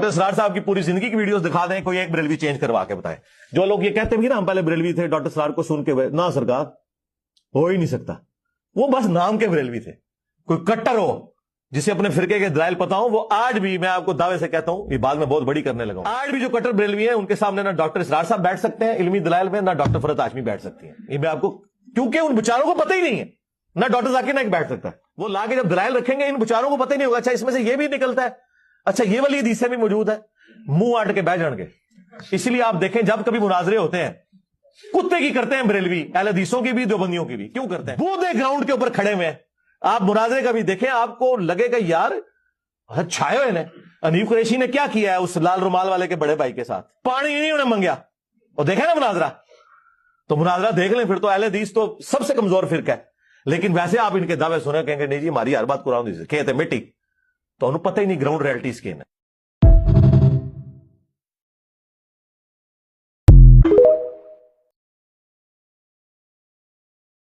اسرار صاحب کی پوری زندگی کی ویڈیوز دکھا دیں, کوئی ایک بریلوی چینج کروا کے بتائیں. جو لوگ یہ کہتے ہیں نا ہم پہلے بریلوی تھے, ڈاکٹر اسرار کو سن کے نہ سرکار ہو ہی نہیں سکتا, وہ بس نام کے بریلوی تھے. کوئی کٹر ہو جسے اپنے فرقے کے دلائل پتا ہوں, وہ آج بھی میں آپ کو دعوے سے کہتا ہوں, یہ بات میں بہت بڑی کرنے لگا ہوں, آج بھی جو کٹر بریلوی ہیں ان کے سامنے نہ ڈاکٹر اسرار صاحب بیٹھ سکتے ہیں علمی دلائل میں, نہ ڈاکٹر فرحت ہاشمی بیٹھ سکتی ہیں. یہ میں آپ کو, کیونکہ ان بچاروں کو پتہ ہی نہیں ہے, نہ ڈاکٹر ذاکر نائک بیٹھ سکتا ہے. وہ لا کے جب دلائل رکھیں گے ان بچاروں کو پتہ ہی نہیں ہوگا اچھا اس میں سے یہ بھی نکلتا ہے, اچھا یہ والی حدیثیں بھی موجود ہے, منہ آٹ کے بیٹھ جان گے. اسی لیے آپ دیکھیں جب کبھی مناظرے ہوتے ہیں کتے کی کرتے ہیں بریلوی, اہل حدیثوں کی بھی دیوبندیوں کی بھی. کیوں کرتے ہیں؟ بودے گراؤنڈ کے اوپر کھڑے ہوئے ہیں, آپ مناظرے کا بھی دیکھیں آپ کو لگے گا یار چھائے ہوئے نے. انیف قریشی نے کیا کیا ہے اس لال رومال والے کے بڑے بھائی کے ساتھ, پانی نہیں انہیں منگیا. اور دیکھیں نا مناظرہ, تو مناظرہ دیکھ لیں, پھر تو اہل حدیث تو سب سے کمزور فرقہ ہے. لیکن ویسے آپ ان کے دعوے سنیں, کہیں گے نہیں جی ہماری ہر بات قرآن حدیث سے کہتے مٹی, تو انہوں پتہ ہی نہیں گراؤنڈ ریئلٹیز کے.